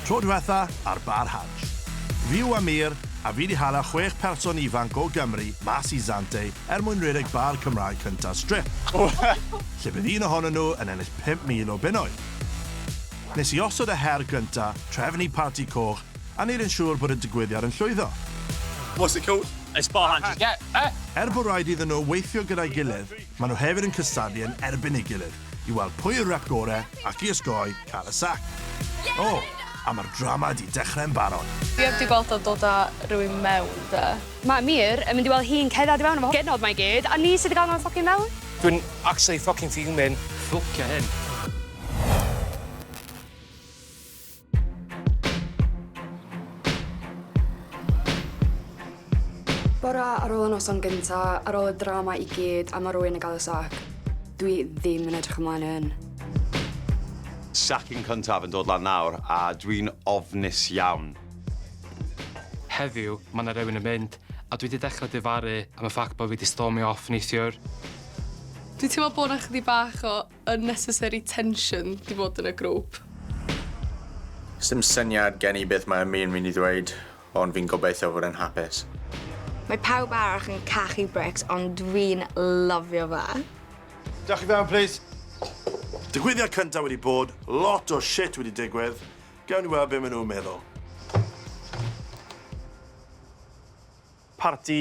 Tro diwetha ar bar Hansh. Fi yw Amir, a fi wedi hala 6 person ifanc o Gymru mas I Zante mwyn rhedeg bar Cymraeg cynta strip. Lle bydd un ohonyn nhw yn ennill 5,000 o bunnoedd. Nes I osod y her gynta, trefn I parti coch, a neud yn siŵr bod y digwyddiad yn llwyddo. What's it called? It's bar Hansh. Er bod rhaid iddyn nhw weithio gyda'i gilydd, maen nhw hefyd yn cystadlu yn erbyn ei gilydd, I weld pwy yw'r rep gorau ac I osgoi cael y sac. O, a mae'r drama di dechrau'n barod. Fi heb di gweld o dod â rhywun mewn, da. Mae Amir yn mynd I weld hi'n cerdded I fewn efo genod mae gyd, a ni sydd wedi gael nhw'n ffocin mewn. Dwi'n actually fucking fuming. Ffwcio hyn. Bora ar ôl y noson gynta, ar ôl y drama I gyd, a mae rhywun yn gael y sac. Dwi ddim yn edrych ymlaen yn. Sac Cyntaf yn dod lan nawr, a dwi'n ofnus iawn. Heddiw, mae yna rhywun yn mynd, a dwi wedi dechrau difaru am y ffact bod fi wedi stormio off neithiwr. Dwi'n teimlo bod yna chydig bach o unnecessary tension di bod yn y grŵp. Sdim syniad gen I beth mae Amir yn mynd I ddweud, ond fi'n gobeithio fod e'n hapus. Mae pawb arall yn cachu Bricks, ond dwi'n lyfio fe. Diolch I fewn, please. Digwyddiad cyntaf wedi bod, lot o shit wedi digwydd. Gawn ni weld beth maen nhw'n meddwl. Parti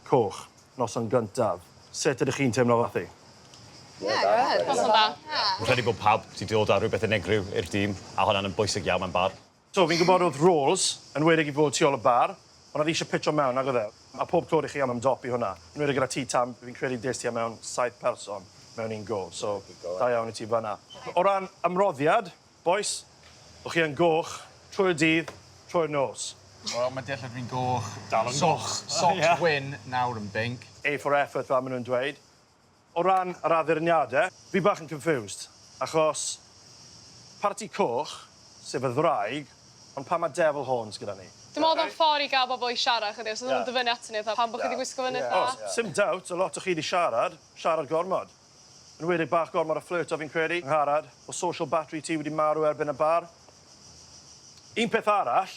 coch, noson gyntaf. Sut ydych chi'n teimlo fathi? Noson da. Dwi'n credu bod pawb wedi dod â rhywbeth unigryw i'r dîm, a hwnna'n yn bwysig iawn mewn bar. So, fi'n gwybod oedd roles yn wedi I fod tu ôl y bar, ond oedd eisiau pitcho mewn, nag oedd e. A pob clod I chi am ymdopi hwnna. Yn wedi gyda ti tam, fi'n credu des ti am mewn 7 person mewn un go, so da iawn I ti fanna. O ran ymroddiad, boys, o'ch chi yn goch, trwy'r dydd, trwy'r nos. Wel, mae dillad fi'n goch. Dal yn goch. Socks win, nawr yn binc. A for effort, fel maen nhw'n dweud. O ran yr addurniadau, fi bach yn confused, achos parti coch, sef y ddraig, ond pa mae devil horns gyda ni? Dim ond o'n ffordd I gael bobl I siarad, chydig, os ydyn nhw'n dyfynu atyn ni, pan bod chi wedi gwisgo fyny dda. Sim doubt, a lot o chi wedi siarad gormod. Yn wedi bach gormod o flirt o fi'n credu, ngharad, o social battery ti wedi marw erbyn y bar. Un peth arall,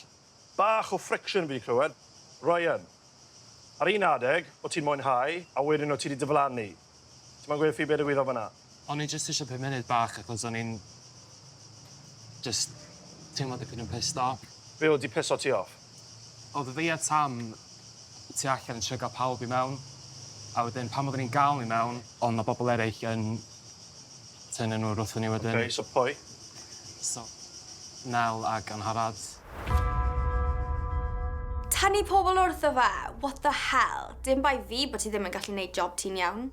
bach o friction fi clywed, Ryan. Ar un adeg, o ti'n mwynhau, a wedyn o ti wedi diflannu. Ti'n ma'n gweud ffi beth y gwyddo fyna? O'n I jyst eisiau 5 munud bach, achos o'n i'n just teimlo dipyn yn pissed off. Fe oedd di pisso ti off? Oedd fi a Tam tu allan yn trio gael pawb I mewn, a wedyn pan oedden ni'n gael ni mewn, ond mae bobl eraill yn tynnu nhw wrthyn ni wedyn. OK, so pwy? So, Nel ag Anharad. Tynnu pobl wrtho fe, what the hell? Dim bai fi bod ti ddim yn gallu gwneud job ti'n iawn.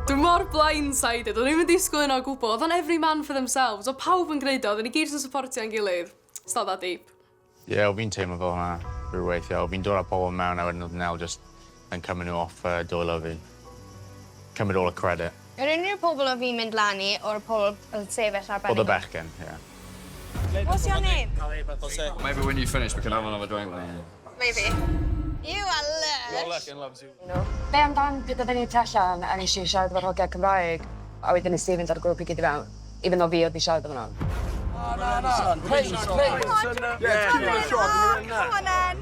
Dwi'n mor blindsided, o'n i'n mynd disgwyl yno o gwbl. Oedd o'n every man for themselves, o pawb yn gwneud o, oedden ni gyd yn supportio yn gilydd. It's not that deep. Ie, o fi'n teimlo fel hwnna, rhyw weithio. O fi'n dod â pobl mewn, a wedyn oedd Nel just yn cymryd nhw off dwylo fi. Cymryd all y credit. Yr unrhyw pobl o fi'n mynd lan I, o'r pobl yn sefyll ar Oedd y bechgyn, ie. What's your name? Maybe when you finish, we can have another drink. Maybe. You are lush. Your lecking loves you. Be amdan pryd oedden ni tu allan a nes I siarad efo'r hogiau Cymraeg a wedyn nes Stevens ar y grŵp I gyd I fewn, even though fi oedd I siarad efo nhw. Come on then.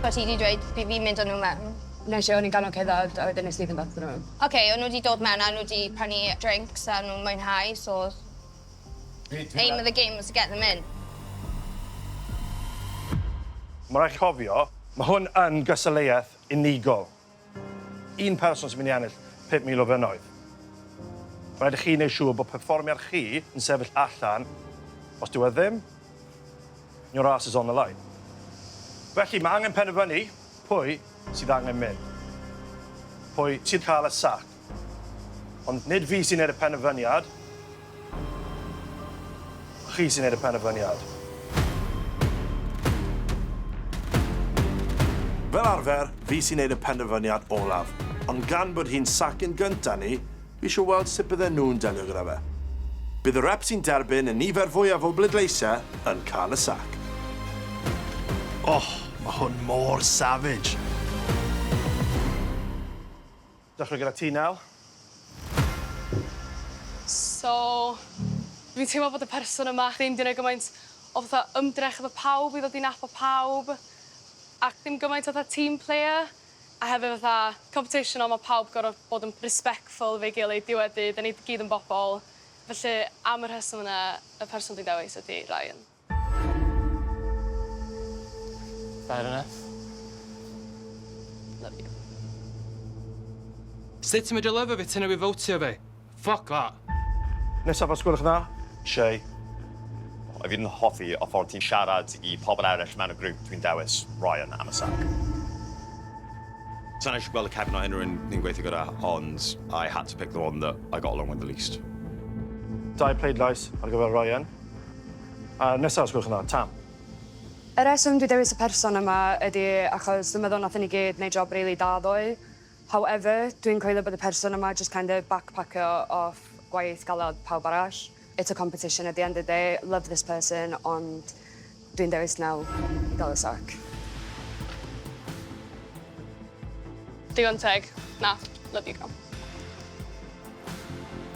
But ti wedi dweud fi fi'n mynd o nhw mewn? Nes I o'n i'n ganol cerdded a wedyn nes Stevens at nhw. OK, o'n nhw wedi dod mewn a nhw wedi prynu drinks a nhw'n mwynhau, so aim of the game was to get them in. Mae rhaid cofio, mae hwn yn gysylltiaeth unigol. Un person sy'n mynd I ennill 5,000 o bunnoedd. Mae rhaid I chi wneud siŵr bod perfformiad chi yn sefyll allan. Os dyw e ddim, your ass is on the line. Felly mae angen penderfynu pwy sydd angen mynd. Pwy sydd cael y sac. Ond nid fi sy'n neud y penderfyniad. Chi sy'n neud y penderfyniad. Fel arfer, fi sy'n neud y penderfyniad olaf. Ond gan bod hi'n sacin gynta ni, fi eisiau weld sut bydden nhw'n delio gyda fe. Bydd y rep sy'n derbyn y nifer fwyaf o bleidleisiau yn cael y sac. Oh, mae hwn mor savage. Dechrau gyda ti, Nel. So, fi'n teimlo bod y person yma ddim di wneud gymaint o fatha ymdrech efo pawb i ddod i nabod pawb, ac dim gymaint o fatha team player, a hefyd fatha competition o mae pawb gorfod bod yn respectful efo'i gilydd diweddu, da ni gyd yn bobl. Felly, am y rheswm yna, y person dwi'n dewis ydi Ryan. Fair enough. Love you. Sut ti'n medru lyfo fi ti'n ei fotio fi? Fuck that. Nesaf os gwelwch dda, Chwe. A fi'n hoffi o ffordd ti'n siarad i pobl eraill mewn y grŵp, dwi'n dewis Ryan am y sac. Sa'n eisiau gweld y cefn o unrhyw un ni'n gweithio gyda, ond I had to pick the one that I got along with the least. 2 pleidlais ar gyfer Ryan. A nesaf os gwelwch dda, Tam. Y reswm dwi dewis y person yma ydy achos dwi'n meddwl nath ni gyd wneud job rili da ddoe. However, dwi'n coelio bod y person yma just kind of backpackio off gwaith galad pawb arall. It's a competition at the end of the day. Love this person, ond dwi'n dewis nawr i gael y sac. Digon teg. Na, love you, Cam.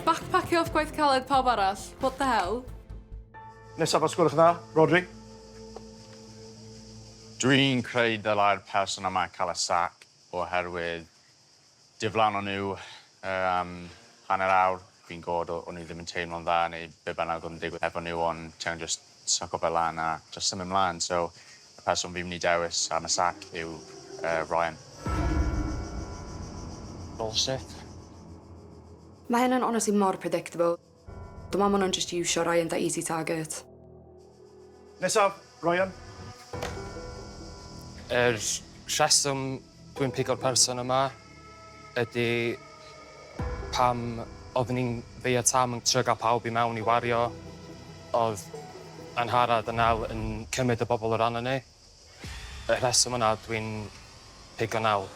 Backpackio off gwaith caled pawb arall. What the hell? Nesaf os gwelwch dda, Rodri. Dwi'n creu dylai'r person yma cael y sac oherwydd diflan o'n nhw hanner awr. Fi'n gwybod o'n i ddim yn teimlo'n dda neu be bynnag o'n digwydd efo nhw, ond ti'n just suck fe lan a just symud ymlaen. So, y person fi'n mynd i dewis am y sac yw Ryan. Bullshit. Mae hynny'n honestly mor predictable. Dwi'n meddwl maen nhw'n just iwsio Ryan da easy target. Nesaf, Ryan. Rheswm dwi'n pigo'r person yma ydy pam oeddwn ni'n fi a Tam yn trio gael pawb i mewn i wario, oedd Angharad a Nel yn cymryd y bobl o ran ni. Y rheswm yna dwi'n pigo Nel.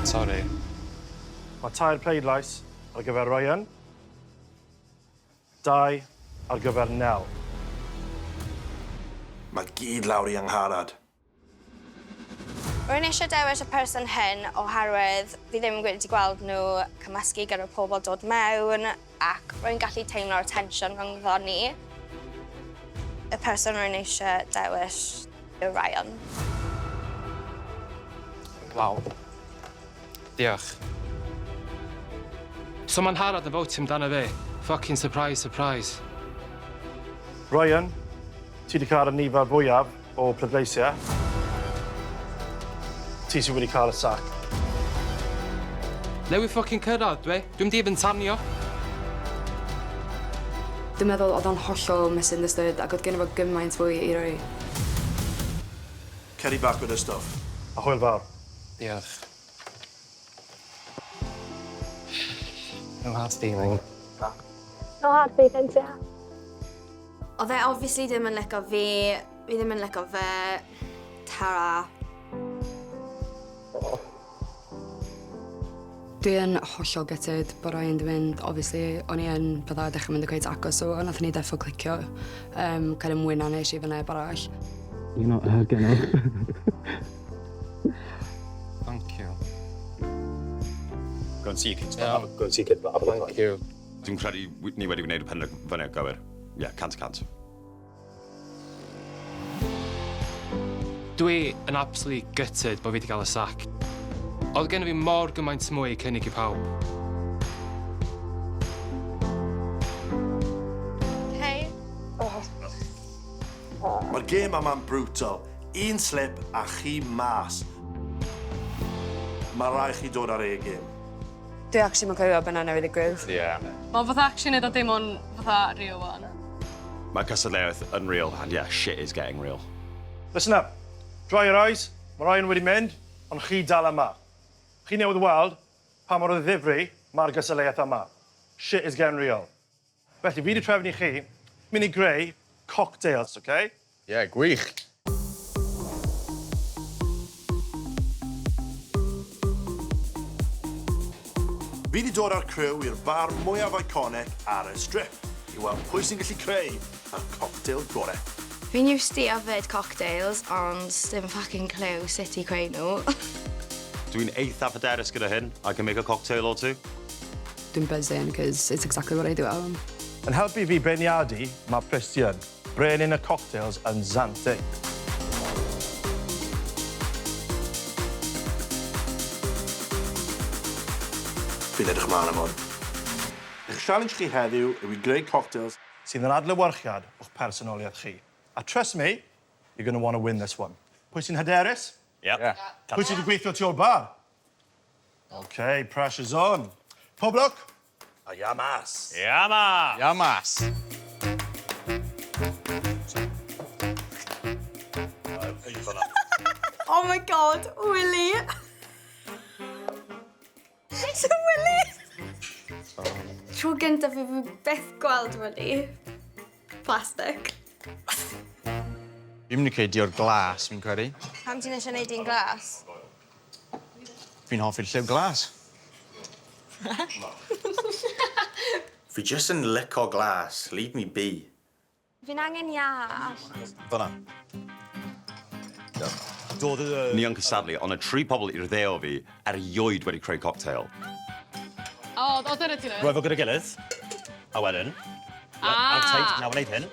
Sorry. Mae 2 pleidlais ar gyfer Ryan. 2 ar gyfer Nel. Mae gyd lawr i Angharad. Rwy'n eisiau dewis y person hyn oherwydd fi ddim yn wedi gweld nhw cymysgu gyda'r pobl dod mewn ac rwy'n gallu teimlo'r tensiwn rhwngddo ni. Y person rwy'n eisiau dewis yw Ryan. Waw. Diolch. So mae'n Harad yn fawtio amdano fi. Fucking surprise, surprise. Ryan, ti wedi cael y nifer fwyaf o pleidleisiau. Ti sydd wedi cael y sac. Lewi fucking cyrraedd, dwi. Dwi'n di even tanio. Dwi'n meddwl oedd o'n hollol misunderstood ac oedd gen i fo gymaint fwy i roi. Ceri back with the stuff. A hwyl fawr. Diolch. No hard feeling. No hard feelings, yeah. Oedd e obviously ddim yn licio fi ddim yn licio fe, Tara. Dwi yn hollol gutted bod Ryan di mynd. Obviously, o'n i yn bydda dechrau mynd y gweud agos, so nath ni defo clicio. Cael y mwy na nes i fy neb arall. You're not a girl. Thank you. Go and see your kids. Yeah. Go and see your kids. Thank you. Dwi'n credu ni wedi gwneud y penderfyniad gywir. Ie, 100%. Dwi yn absolutely gutted bod fi wedi cael y sac. Oedd gen i fi mor gymaint mwy cynnig i pawb. Hey. Mae'r gêm yma'n brutal. Un slip a chi mas. Mae rai chi dod ar e-gêm. Dwi actually mae'n coelio bod yna newid y grŵp. Yeah. Mae fatha action edrych dim ond fatha real one. Mae cystadleuaeth yn real, and yeah, shit is getting real. Listen up. Dry your eyes. Mae Ryan wedi mynd, ond chi dal yma. Chi newydd weld pa mor o ddifri mae'r gystadleuaeth yma. Shit is getting real. Felly, fi wedi trefnu chi, mynd i greu coctels, okay? Yeah, gwych. Fi wedi dod â'r crew i'r bar mwyaf iconic ar y strip i weld pwy sy'n gallu creu y cocktail gorau. Fi'n used i yfed cocktails, ond dim fucking clue sut i creu nhw. Dwi'n eitha pryderus gyda hyn. I can make a cocktail or two. Dwi'n buzzing, because it's exactly what I do at home. Yn helpu fi beirniadu, mae Christian, brenin y coctels yn Zante. Fi'n edrych mlaen am hwn. Eich challenge chi heddiw yw i greu cocktails sydd yn adlewyrchiad o'ch personoliaeth chi. A trust me, you're going to want to win this one. Pwy sy'n hyderus? Yep. Pwy sy'n gweithio tu o'r bar? OK, pressure's on. Poblwc, a yamas. Yama! Yamas. Oh my god, Willie! It's a Willie! Tro gyntaf fi byth gweld Willie. Plastic. Fi'n mynd i ceidio o'r glas, fi'n credu. Pam ti'n eisiau neud i'n glas? Fi'n hoffi'r lliw glas. Fi just yn lico glas. Leave me be. Fi'n angen iach. Fyna. Ni yn cystadlu, ond y tri pobl i'r ddeo fi erioed wedi creu cocktail. O, dyna ti'n Roi fo gyda gilydd, a wedyn. Ar teit, nawr wneud hyn,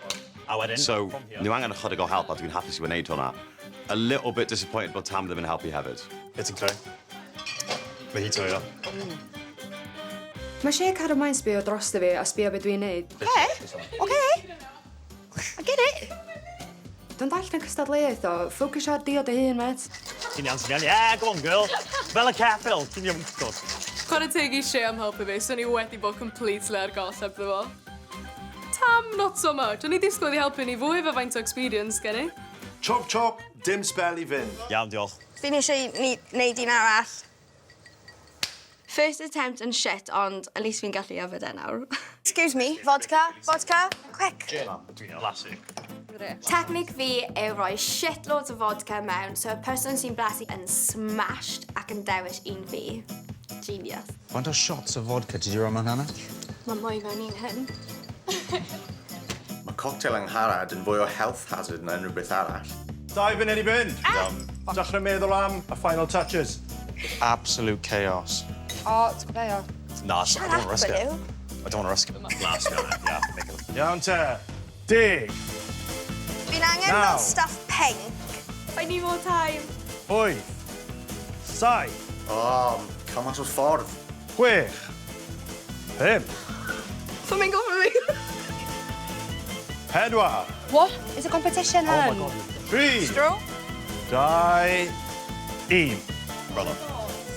a wedyn. So, ni angen ychydig o help a dwi'n hapus i wneud hwnna. A little bit disappointed bod Tam ddim yn helpu hefyd. Beth ti'n creu? Fe hi to i Mae eisiau cadw mae'n sbio drosto fi a sbio beth dwi'n neud. Okay. I get it. Dwi'n dall yn cystadleuaeth o. Ffocus ar di o dy hun, met. Ti'n iawn, ti'n iawn. Yeah, go on, girl. Fel y ceffil, ti'n iawn. Chwarae teg i Shea am helpu fi, so ni wedi bod completely ar goll heb fo. Tam, not so much. O'n i disgwyl i helpu ni fwy fe faint o experience gen i. Chop chop, dim spell i fynd. Iawn, diolch. Fi'n eisiau neud un arall. First attempt yn shit, ond at least fi'n gallu yfed e nawr. Excuse me, vodka, quick. Dwi'n elasig. Technic fi yw rhoi shitloads o vodka mewn, so y person sy'n blasu yn smashed ac yn dewis un fi. Genius. Faint o shots o vodka ti di roi mewn hynny? Mae mwy fewn un hyn. Mae cocktail angharad yn fwy o health hazard na unrhyw beth arall. Dau fynd i fynd. Dechrau meddwl am y final touches. Absolute chaos. O, ti'n gwybod o. Na, I don't want to risk it. Williw. I don't want to risk it. Na, yeah, make it. Iawn te. Deg. Fi'n angen Naw. fel stuff pink. I need more time. 8. 7. O, cymaint o'r ffordd. 6. 5. Flamingo for me. 4. What? Is a competition, Helen? 3. Straw. 2. 1. Brother.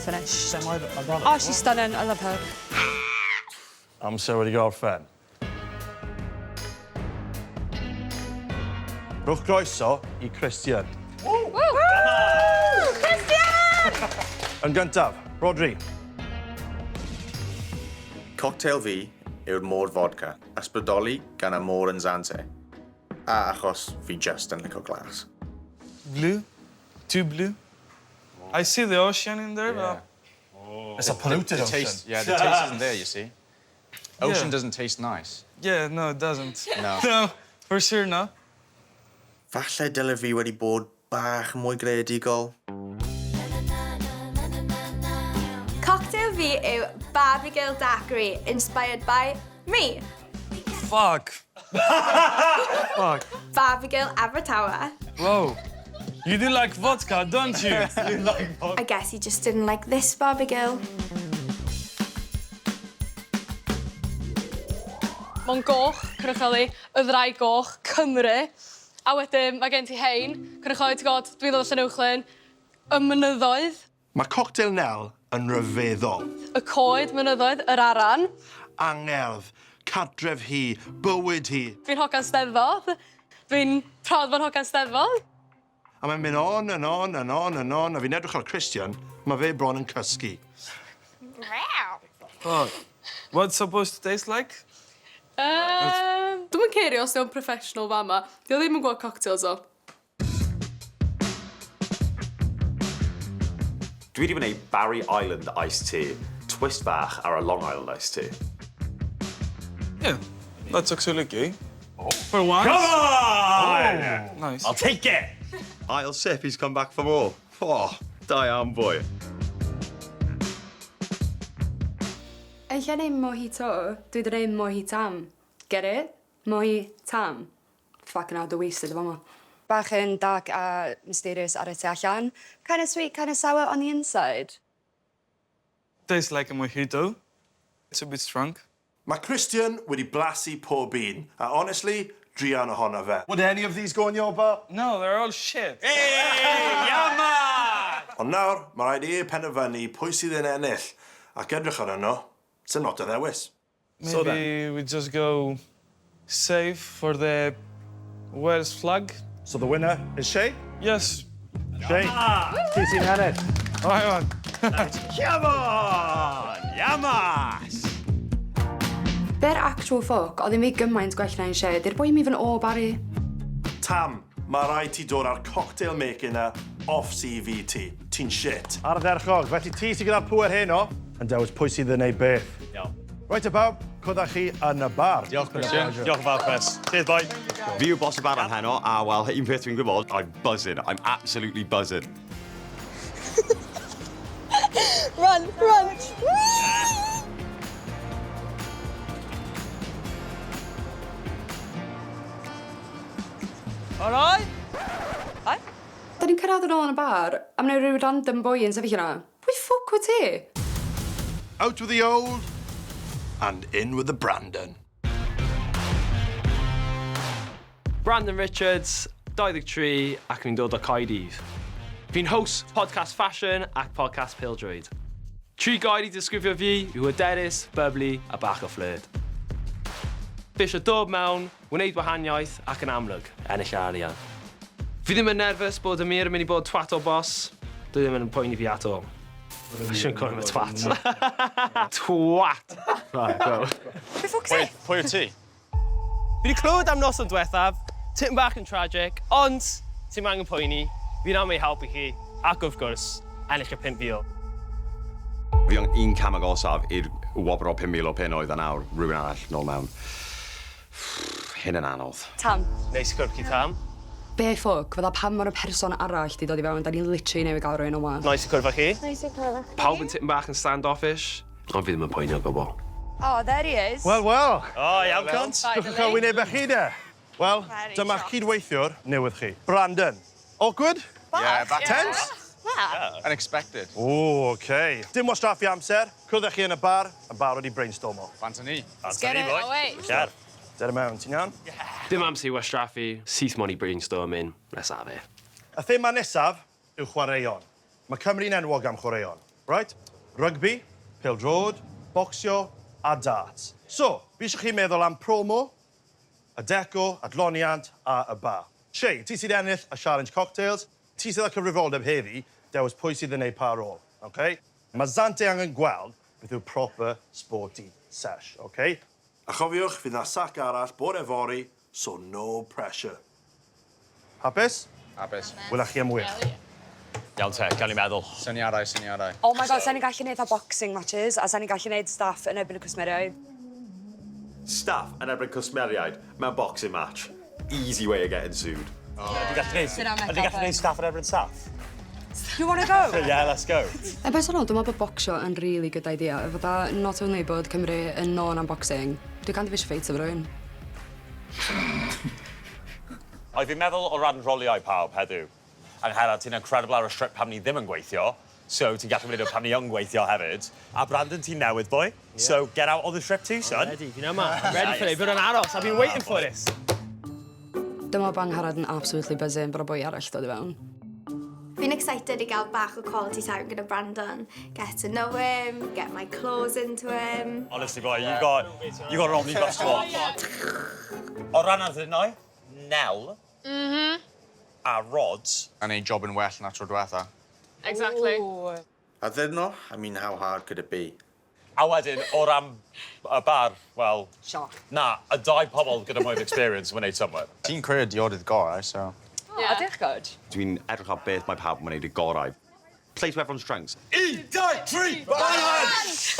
Finish. My brother. Oh, she's stunning. I love her. Amser wedi gorffen. Rwch groeso i Christian. Christian! Yn gyntaf, Rodri. Cocktail fi yw'r môr vodka, ysbrydoli gan y môr yn Zante. A achos fi just yn lico glas. Blue? Too blue? I see the ocean in there, but... It's a polluted The ocean. taste, yeah, the taste isn't there, you see. Ocean doesn't taste nice. Yeah, no, it doesn't. No. No, for sure, no. Falle dyle fi wedi bod bach mwy greadigol. Cocktail fi yw Barbecue Daiquiri, inspired by me. Fuck. Fuck. Barbecue Abertawe. Whoa. You do like vodka, don't you? I guess he just didn't like this barbecue. Mae'n goch, cynrychioli, y ddrai goch, Cymru. A wedyn, mae gen ti hein, cynrychioli, ti'n gwybod, dwi'n ddod allan uwchlyn, y mynyddoedd, Mae cocktail Nel yn ryfeddol. y coed mynyddoedd, yr aran. Angerdd, cadref hi, bywyd hi. Fi'n hogan steddfod. Dwi'n proud fo'n hogan steddfod. A mae'n mynd on and on and on and on. A fi'n edrych ar Christian, mae fe bron yn cysgu. Fuck. What's supposed to taste like? Dwi'n cerio os yw'n professional fama. Di o ddim yn gweld cocktails o. Dwi wedi gwneud Barry Island iced tea, twist bach ar y Long Island iced tea. Yeah, that's actually okay. For once. Come on! Nice. I'll take it! I'll sip, he's come back for more. Oh, da iawn boy. Eich neud mojito, dwi wedi neud mojitam. Get it? Mojitam. fucking hell, dy wasted efo ma. Bach yn dark a mysterious ar y tu allan. Kind of sweet, kind of sour on the inside. Tastes like a mojito. It's a bit strong. Mae Christian wedi blasu pob un, a honestly, drian ohono fe. Would any of these go in your bar? No, they're all shit. Hey, yama! Ond nawr, mae rhaid i penderfynu pwy sydd yn ennill, ac edrych ar yno, sy'n not o ddewis. Maybe we just go safe for the Welsh flag. So the winner is Chwe? Yes. Chwe, ti sy'n ennill. Right on. Come on! Yamas! Be'r actual fuck, oedd ddim i gymaint gwell na'n Chwe. Di'r boi mi fy'n o bari. Tam, mae rhaid ti dod â'r cocktail maker na off CVT. Ti'n shit. Ardderchog, felly ti sy'n gyda'r pŵer heno, yn dewis pwy sydd yn neud beth. Iawn. Right about, cwydda chi yn y bar. Diolch, Christian. Diolch yn fawr, Chris. Cheers, boy. Fi yw boss y bar am heno, a wel, un peth dwi'n gwybod, I'm buzzing. I'm absolutely buzzing. Run, run! All right? Da ni'n cyrraedd yn ôl yn y bar, a mneu rhyw random boi yn sefyll yna. Pwy ffuck wyt ti? Out with the old, and in with the Brandon. Brandon Richards, 23 ac fi'n dod o Caerdydd. Fi'n host podcast fashion ac podcast pildroed. Tri gair i disgrifio fi yw hyderus, bubbly a bach o flirt. Fi eisiau dod mewn, wneud wahaniaeth ac yn amlwg, ennill arian. Fi ddim yn nerfus bod y mir yn mynd i bod twat o boss. Dwi ddim yn poeni fi at all. I shouldn't call him a twat. Twat! Right, go. Pwy ffuck ti? Pwy o ti? Fi wedi clywed am noson diwethaf, tipyn bach yn tragic, ond ti'n angen poeni, fi'n am ei helpu chi, ac wrth gwrs, ennill y 5,000. Fi ond un cam agosaf i'r wobr o 5,000 o pennoedd a nawr, rhywun arall nôl mewn. Hyn yn anodd. Tam. Neis i gwrdd chi, Tam. Be ffuck, fydda pam mor y person arall di dod i fewn, da ni literally newid gael rhywun o'ma. Nice i cwrdd â chi. Nice i clywed chi. Pawb yn tipyn bach yn stand-offish, ond fi ddim yn poeni o gwbl. Oh, there he is. Wel, wel. O, iawn, cont. Dwi'n cael wyneb eich chi de. Wel, dyma cydweithiwr newydd chi. Brandon. Awkward? Yeah, back Tense? Unexpected. O, okay. Dim o straffu amser. Cwrdda chi yn y bar, a barod i brainstormo. Fanta ni. Get it away. Cer. Ded y mewn, ti'n iawn? Dim amser i wastraffu, syth mon i brainstorming, nesaf fe. Y thema nesaf yw chwaraeon. Mae Cymru'n enwog am chwaraeon. Right? Rugby, pêl-drod, bocsio a darts. So, fi eisiau chi meddwl am promo, y deco, adloniant a y bar. Chwe, ti sydd ennill y challenge cocktails, ti sydd â cyfrifoldeb heddi, dewis pwy sydd yn neud pa rôl. Okay? Mae Zante angen gweld beth yw proper sporty sesh. Okay? A chofiwch, fydd na sac arall bore fori, so no pressure. Hapus? Hapus. Wyla chi am wych. Iawn te, gael ni meddwl. Syniadau, syniadau. Oh my god, sa'n ni'n gallu neud boxing matches, a sa'n ni'n gallu neud staff yn erbyn y cwsmeriaid. Staff yn erbyn cwsmeriaid mewn boxing match. Easy way of getting sued. Ydy gallu gwneud staff yn erbyn staff? You wanna go? Yeah, let's go. E personol, dwi'n meddwl bod bocsio yn really good idea. Fydda not only bod Cymru yn known am boxing, dwi'n kind of eisiau ffeit efo rhywun. Oedd fi'n meddwl o ran roliau pawb heddiw. Angharad, ti'n incredible ar y strip pam ni ddim yn gweithio, so ti'n gallu mynd o pam ni yn gweithio hefyd. A Brandon, ti'n newydd, boy. So get out on the strip too, son. I'm ready, fi'n yma. I'm ready for it. Fydd yn aros. I've been waiting for this. Dyma bang Harad yn absolutely buzzing bod y boi arall dod i fewn. Fi'n excited I gael bach o quality time gyda Brandon. Get to know him, get my clothes into him. Honestly, boy, you got an omnibus squad. O ran ar ddynau, Nel, a Rods. A neud job yn well na tro diwetha. Exactly. A ddyrno, I mean, how hard could it be? A wedyn, o ran y bar, wel... Shock. Na, y dau pobl gyda mwy of experience yn wneud somewhere. Ti'n creu diodydd gorau, so... Yeah. A diolch god. Dwi'n edrych ar beth mae pawb yn gwneud y gorau. Play to everyone's strengths. 1, 2, 3, balance!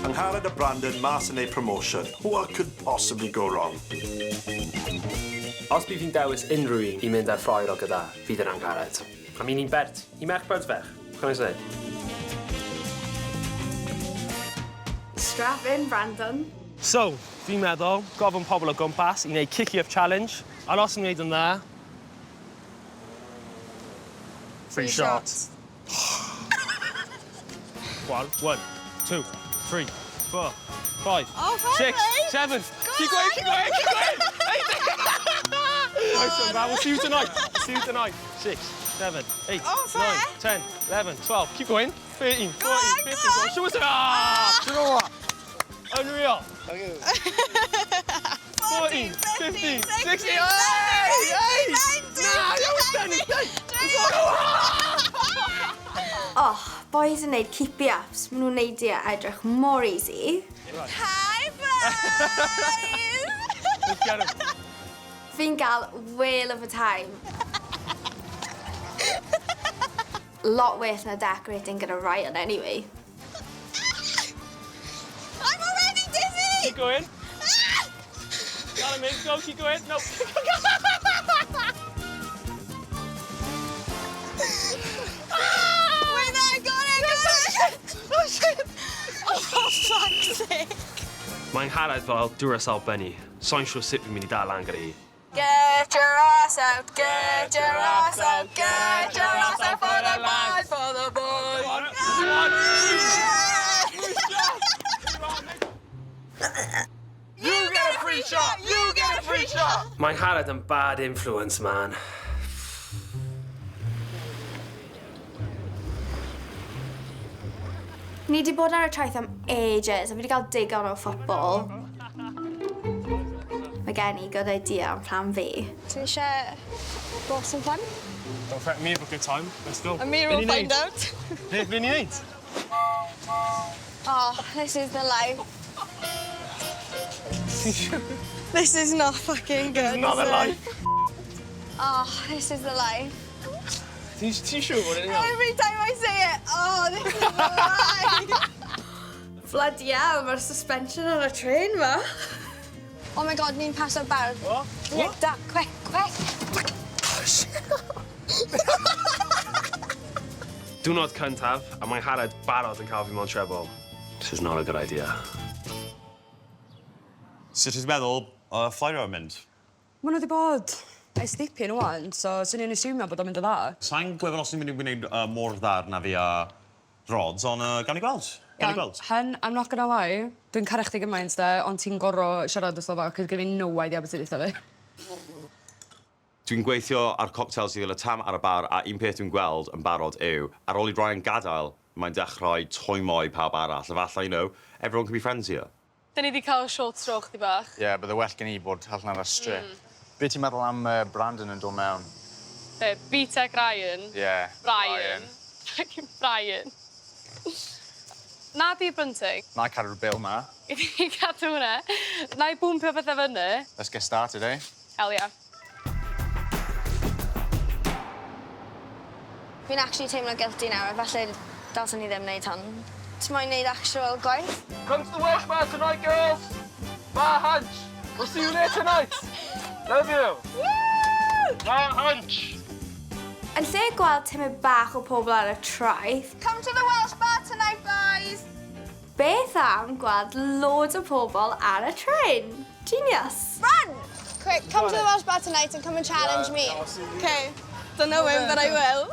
Angharad a Brandon mas yn ei promotion. What could possibly go wrong? Os bydd fi'n dewis unrhyw un i mynd ar ffroer o gyda, fydd yn Angharad. A mi'n un bert, i merch bert fech. Can I say? Strap in, Brandon. So, fi'n meddwl, gofyn pobl o gwmpas i wneud cipio'r challenge. A os ni'n wneud yn dda... Free shot. 1, 2, 3, 4, 5, 6, 7. Keep going, keep going, keep going! Nice one, man. We'll see you tonight. See you tonight. 6, 7, 8, 9, 10, 11, 12. Keep going. 13, 14, 15. Show us ah! Do you know what? Unreal. 14, 15, 16. Hey! Hey! Nah, that was 10. Oh, boys yn neud cipio-ups. Maen nhw'n neud i edrych mor easy. Hi, boys! Let's get him. Fi'n gael whale of a time. Lot well na decorating gyda Ryan, anyway. I'm already dizzy! Keep going. Got him in. Go, keep going. No. Wait, no, I got it! Oh, shit! Oh, fuck's sake! Mae'n harad fel Duracell Benny. So'n siŵr sut fi'n mynd I dal lan gyda hi. Get your ass out, get your ass out, get your ass out for the boys, for the boys. You get a free shot! You get a free shot! Mae'n harad yn bad influence, man. Ni wedi bod ar y traeth am ages, a fi wedi cael digon o ffwtbol. Mae gen I good idea am plan fi. Ti'n eisiau go some fun? Don't threaten me, have a good time. Let's go. Amir will find out. Beth fi'n neud? Oh, this is the life. This is not fucking good. It's not the life. Oh, this is the life. Ti'n siŵr bod yn iawn? Every time I say it, oh, this is the life. Bloody hell, mae'r suspension ar y tren ma. Oh my god, ni'n paso bardd. What? Nick, that, quick, quick. Diwrnod cyntaf, a mae'n harad barod yn cael fi mewn treble. This is not a good idea. Sut ti'n meddwl flyro yn mynd? Mae nhw wedi bod esdipyn wan, so swn i'n asumio bod o'n mynd o dda. Sa'n gwybod os ni'n mynd I wneud mor ddar na fi a rods, ond gawn ni gweld. Gawn ni gweld. Hen, I'm not gonna lie, dwi'n caru chdi gymaint de, ond ti'n gorro siarad wrtho fo, cos gyda fi no idea beth sydd fi. Dwi'n gweithio ar coctels I ddil y tam ar y bar a un peth dwi'n gweld yn barod yw, ar ôl I Ryan gadael, mae'n dechrau toimo I pawb arall. Efallai, you know, everyone can be friends here. Da ni wedi cael short stroke di bach. Ie, bydd y well gen I bod allan ar y strip. Be ti'n meddwl am Brandon yn dod mewn? B-Tech Ryan. Ie. Brian. Fucking Brian. Na di Bryntig. Na I cadw'r bil ma. I fi cadw hwnna. Na I bwmpio bethau fyny. Let's get started, eh? Hell yeah. Fi'n actually teimlo guilty nawr, falle dalswn I ddim wneud hwn. Ti'n moyn wneud actual gwaith? Come to the Welsh bar tonight, girls! Bar Hansh! We'll see you there tonight! Love you! Woo! Bar Hansh! Yn lle gweld tymau bach o pobl ar y traeth, Come to the Welsh bar tonight, boys! beth am gweld loads o pobl ar y tren? Genius! Run! Quick, come to the Welsh bar tonight and come and challenge me. Okay. Don't know him, but I will.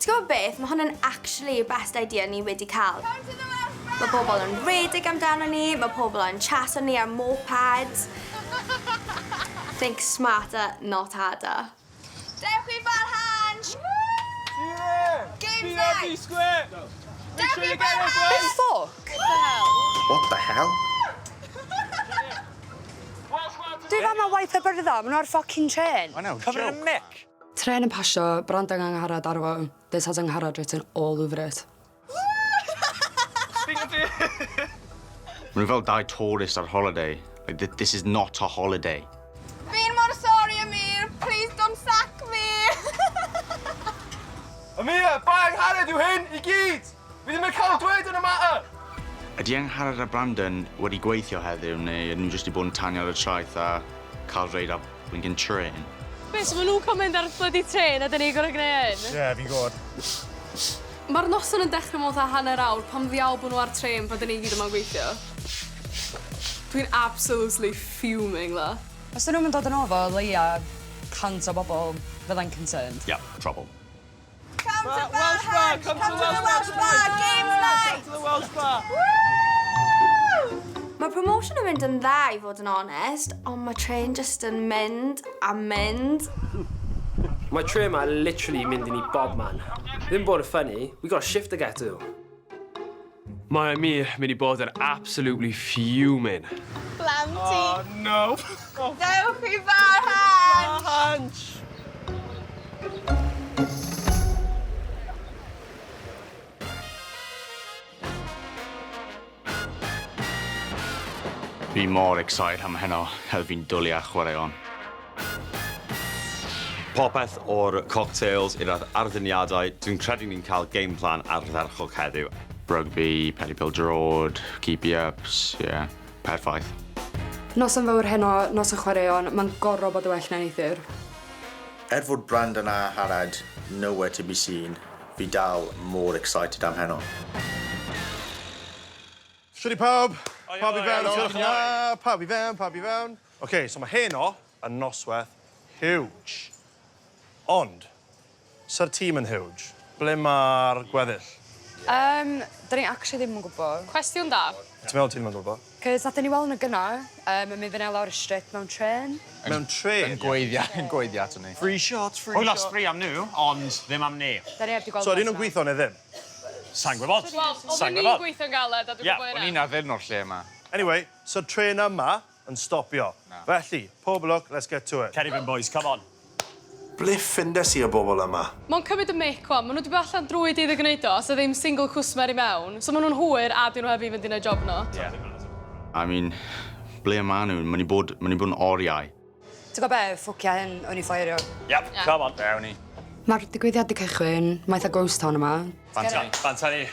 Ti'n gwybod beth? Mae hwn yn actually y best idea ni wedi cael. Mae pobl yn rhedeg amdano ni, mae pobl yn chaso ni ar mopeds. Think smarter, not harder. Dewch I bar Hansh! See you there! Game's BRB night! Square! Make sure you get it, boys! Fuck! What the hell? Dwi fan ma waith y byrddau, maen nhw ar ffocin tren. I know, Covered in joke. mick. Tren yn pasio, Brandon angharad ar fo. This has angharad written all over it. Maen nhw fel dau tourist ar holiday. Like, this is not a holiday. Fi'n mor sorry, Amir. Please don't sack me. Amir, bang harad yw hyn I gyd! Fi ddim yn cael dweud yn y mater! Ydy Angharad a Brandon wedi gweithio heddiw neu ydyn nhw jyst I bod yn tanio ar y traeth a cael reid ar blinking train? Be, so maen nhw'n cael mynd ar bloody tren a dyn ni gorau gwneud hyn? Yeah, fi'n gwybod. Mae'r noson yn dechrau mewn fatha hanner awr pan ddiawl bod nhw ar tren pan dyn ni gyd yma'n gweithio. Dwi'n absolutely fuming, la. Os dyn nhw'n mynd dod yn ofo, leia 100 o bobl fydda'n concerned. Yeah, trouble. Come to the Welsh bar! Come to the Welsh bar! Game night! Come to the Welsh bar! Mae promotion yn mynd yn dda i fod yn onest, ond mae tren just yn mynd a mynd. My train ma literally mynd i ni bob man. Ddim bod yn funny, we got a shift to get to. Mae mi mynd i bod yn absolutely fuming. Blanty. Oh no! Dewch i bar Hansh! Hansh! Fi mor excited am heno, hel fi'n dwlu a chwaraeon. Popeth o'r cocktails i'r arddiniadau, dwi'n credu ni'n cael game plan ardderchog heddiw. Rugby, pêl-droed, keepy-ups, yeah, perffaith. Nos yn fawr heno, nos y chwaraeon, mae'n gorro bod y well na neithir. Fod Brandon a Harad nowhere to be seen, fi dal mor excited am heno. Shwdi pawb, pawb i fewn, pawb i fewn, pawb i fewn. OK, so mae heno yn noswaith huge. Ond, sy'r tîm yn huge? Ble mae'r gweddill? Da ni actually ddim yn gwybod. Cwestiwn da. Ti'n meddwl ti ddim yn gwybod? Cys nath ni weld yn y gynna, yn mynd fyna lawr y stryd mewn tren. Mewn tren? Yn gweiddi ato ni. Free shots, free Hwyl shots. osbri am nhw, ond ddim am ni. Da ni heb di gweld So, ydyn nhw'n gweithio neu ddim? Sa'n gwybod. Wel, oedden ni'n gweithio'n galed a dwi'n gwybod O'n yna. i'n addurn o'r lle yma. Anyway, so tren yma yn stopio. Felly, pob lwc, let's get to it. Cerifin boys, come on. Ble ffindes i y bobl yma? Mae'n cymryd y mic wan, maen nhw wedi bod allan drwy dydd y gwneud o, so ddim single customer i mewn. So maen nhw'n hwyr a dyn nhw hefyd fynd i'n ei job nhw. I mean, ble yma nhw? Mae'n i bod yn oriau. Ti'n gwybod be, ffwcia hyn o'n i ffairio. Yep, come on. Fewn ni. Mae'r digwyddiad di cychwyn, maeth a ghost town yma. Fantani.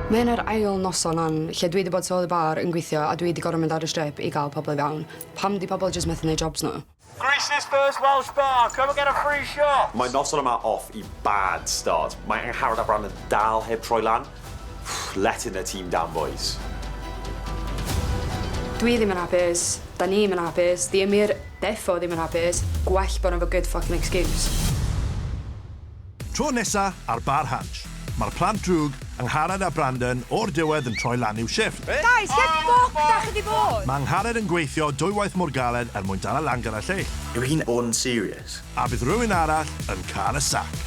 Mae'n yr ail noson an, lle dwi wedi bod sôl y bar yn gweithio a dwi wedi gorfod mynd ar y strip i gael pobl i fewn. Pam di pobl jyst methu neud jobs nhw? Greece's first Welsh bar. Come and get a free shot. Mae noson yma off i bad start. Mae Angharad a Brandon dal heb troi lan. Letting their team down, boys. Dwi ddim yn hapus, da ni ddim yn hapus, di Emyr defo ddim yn hapus, gwell bod nhw'n fo good fucking excuse. Tro nesa ar bar Hansh. Mae'r plant drwg, Angharad a Brandon o'r diwedd yn troi lan i'w shift. Guys, get fucked da chi di bod! Mae Angharad yn gweithio dwywaith mor galed mwyn dal y lan gyda lle. Yw hi'n bod yn serious? A bydd rhywun arall yn cael y sac.